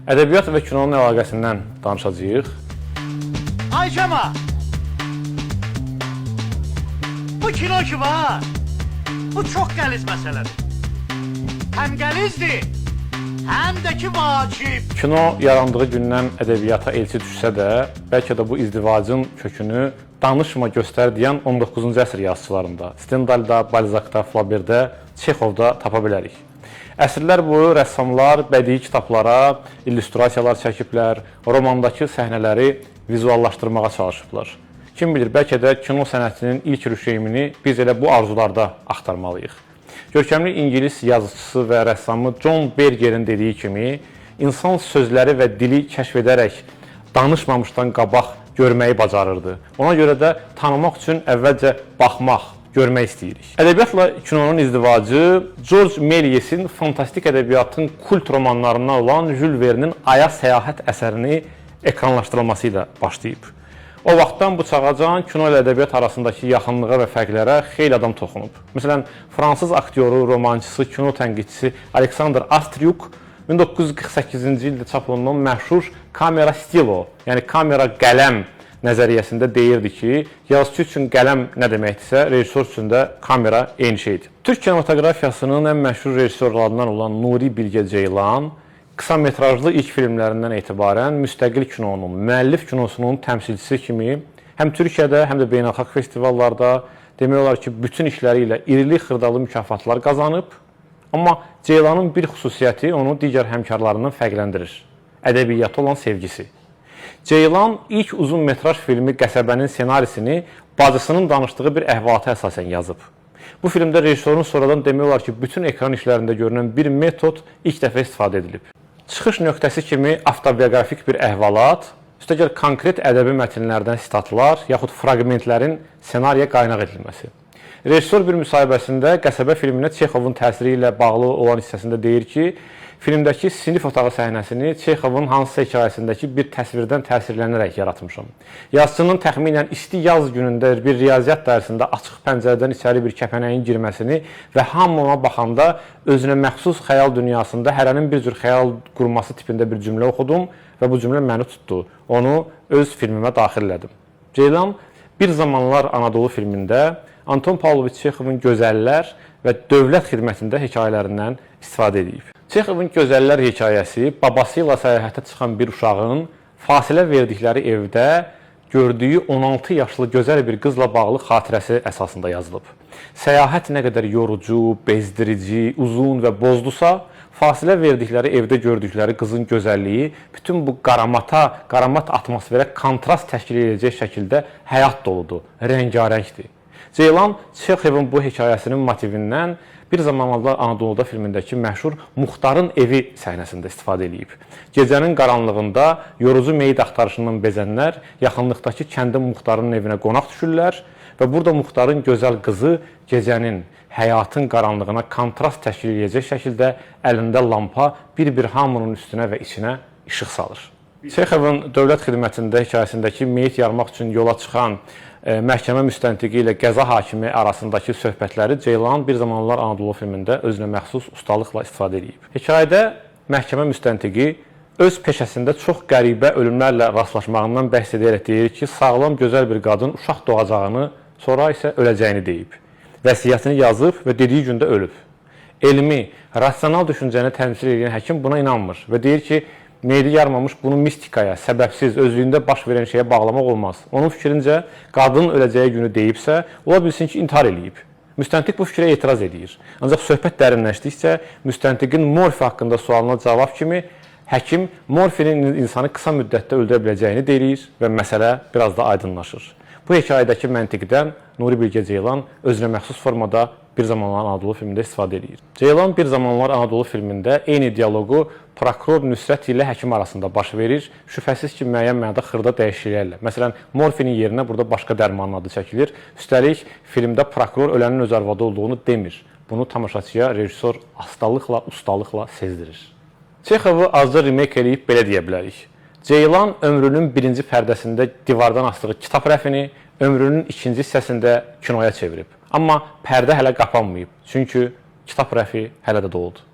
Ədəbiyyat və kinonun əlaqəsindən danışacağıq. Ay Cəmal! Bu kino ki var, bu çox qəliz məsələdir. Həm qəlizdir, həm də ki vacib. Kino yarandığı gündən ədəbiyyata elçi düşsə də, bəlkə də bu izdivacın kökünü danışma göstər deyən 19-cu əsr yazıçılarında, Stendhalda, Balzacda, Flaubertdə, Çexovda tapa bilərik. Əsrlər boyu rəssamlar bədii kitablara illüstrasiyalar çəkiblər, romandakı səhnələri vizuallaşdırmağa çalışıblar. Kim bilir, bəlkə də kino sənətinin ilk rüşeymini biz elə bu arzularda axtarmalıyıq. Görkəmli İngilis yazıçısı və rəssamı John Bergerin dediyi kimi, insan sözləri və dili kəşf edərək danışmamışdan qabaq görməyi bacarırdı. Ona görə də tanımaq üçün əvvəlcə baxmaq, görmək istəyirik. Ədəbiyyatla kinonun izdivacı George Méliès'in fantastik ədəbiyyatın kult romanlarından olan Jules Verne'in Aya səyahət əsərini ekranlaşdırılması ilə başlayıb. O vaxtdan bu çağacan kino ilə ədəbiyyat arasındakı yaxınlığa və fərqlərə xeyli adam toxunub. Məsələn, fransız aktyoru, romançısı, kino tənqidçisi Alexandre Astruyk 1948-ci ildə çap olunan məşhur kamera stilo, yəni kamera qələm nəzəriyyəsində deyirdi ki, yazıcı üçün qələm nə deməkdirsə, rejissor üçün də kamera eyni şeydir. Türk kinematografiyasının ən məşhur rejissorlarından olan Nuri Bilge Ceylan qısa metrajlı ilk filmlərindən etibarən müstəqil kinonun, müəllif kinosunun təmsilçisi kimi həm Türkiyədə, həm də beynəlxalq festivallarda demək olar ki, bütün işləri ilə irili xırdalı mükafatlar qazanıb. Amma Ceylanın bir xüsusiyyəti onu digər həmkarlarından fərqləndirir. Ədəbiyyata olan sevgisi. Ceylan ilk uzun metraj filmi Qəsəbənin ssenarisini bacısının danışdığı bir əhvalata əsasən yazıb. Bu filmdə rejissorun sonradan demək olar ki, bütün ekran işlərində görünən bir metod ilk dəfə istifadə edilib. Çıxış nöqtəsi kimi avtobioqrafik bir əhvalat, üstəgəl konkret ədəbi mətnlərdən sitatlar, yaxud fraqmentlərin ssenariyə qaynaq edilməsi. Rejissor bir müsahibəsində Qəsəbə filminə Çexovun təsiri ilə bağlı olan hissəsində deyir ki, filmdəki sinif otağı səhnəsini Çexovun hansısa hekayəsindəki bir təsvirdən təsirlənərək yaratmışam. Yazıçının təxminən isti yaz günündə bir riyaziyyat dərsində açıq pəncərədən içəri bir kəpənəyin girməsini və hamı ona baxanda özünə məxsus xəyal dünyasında hərənin bir cür xəyal qurması tipində bir cümlə oxudum və bu cümlə məni tutdu. Onu öz filmimə daxil elədim. Ceylan Bir zamanlar Anadolu filmində Anton Pavloviç Çexovun Gözəllər və Dövlət xidmətində hekayələrindən istifadə edib. Çexovun Gözəllər hekayəsi babası ilə səyahətə çıxan bir uşağın fasilə verdikləri evdə gördüyü 16 yaşlı gözəl bir qızla bağlı xatirəsi əsasında yazılıb. Səyahət nə qədər yorucu, bezdirici, uzun və bozdusa, fasilə verdikləri evdə gördükləri qızın gözəlliyi bütün bu qaramat atmosferə kontrast təşkil edəcək şəkildə həyat doludur, rəngarəngdir. Ceylan Çexovun bu hekayəsinin motivindən Bir zamanlar Anadolu'da filmindəki məşhur Muxtarın evi səhnəsində istifadə edib. Gecənin qaranlığında yorucu meyit axtarışından bezənlər yaxınlıqdakı kəndin Muxtarın evinə qonaq düşürlər və burada Muxtarın gözəl qızı gecənin, həyatın qaranlığına kontrast təşkil edəcək şəkildə əlində lampa bir-bir hamının üstünə və içinə işıq salır. Çexovun Dövlət xidmətində hekayəsindəki meyit yarmaq üçün yola çıxan məhkəmə müstəntiqi ilə qəza hakimi arasındakı söhbətləri Ceylan Bir zamanlar Anadolu filmində özünə məxsus ustalıqla istifadə edib. Hekayədə məhkəmə müstəntiqi öz peşəsində çox qəribə ölümlərlə rastlaşmağından bəhs edərək deyir ki, sağlam, gözəl bir qadın uşaq doğacağını, sonra isə öləcəyini deyib. Vəsiyyətini yazıb və dediyi gündə ölüb. Elmi, rasional düşüncəni təmsil edən həkim buna inanmır və deyir ki, meyidi yarmamış bunu mistikaya, səbəbsiz, özlüyündə baş verən şeyə bağlamaq olmaz. Onun fikrincə, qadının öləcəyi günü deyibsə, ola bilsin ki, intihar eləyib. Müstəntiq bu fikrə etiraz edir. Ancaq söhbət dərinləşdikcə, müstəntiqin morfi haqqında sualına cavab kimi, həkim morfinin insanı qısa müddətdə öldürə biləcəyini deyir və məsələ biraz da aydınlaşır. Bu hekayədəki məntiqdən Nuri Bilge Ceylan özünə məxsus formada Bir zamanlar Anadolu filmində istifadə edir. Ceylan Bir zamanlar Anadolu filmində eyni dialoqu prokuror Nüsrət ilə həkim arasında baş verir. Şübhəsiz ki, müəyyən mənada xırda dəyişikliklərlə. Məsələn, morfinin yerinə burada başqa dərmanın adı çəkilir. Üstəlik, filmdə prokuror ölənin öz arvadı olduğunu demir. Bunu tamaşaçıya rejissor astalıqla, ustalıqla sezdirir. Çexovu azca remake eləyib belə deyə bilərik. Ceylan ömrünün birinci pərdəsində divardan asdığı kitab rəfini ömrünün ikinci hissəsində kinoya çevirib. Amma pərdə hələ qapanmayıb, çünki kitab rəfi hələ də doludur.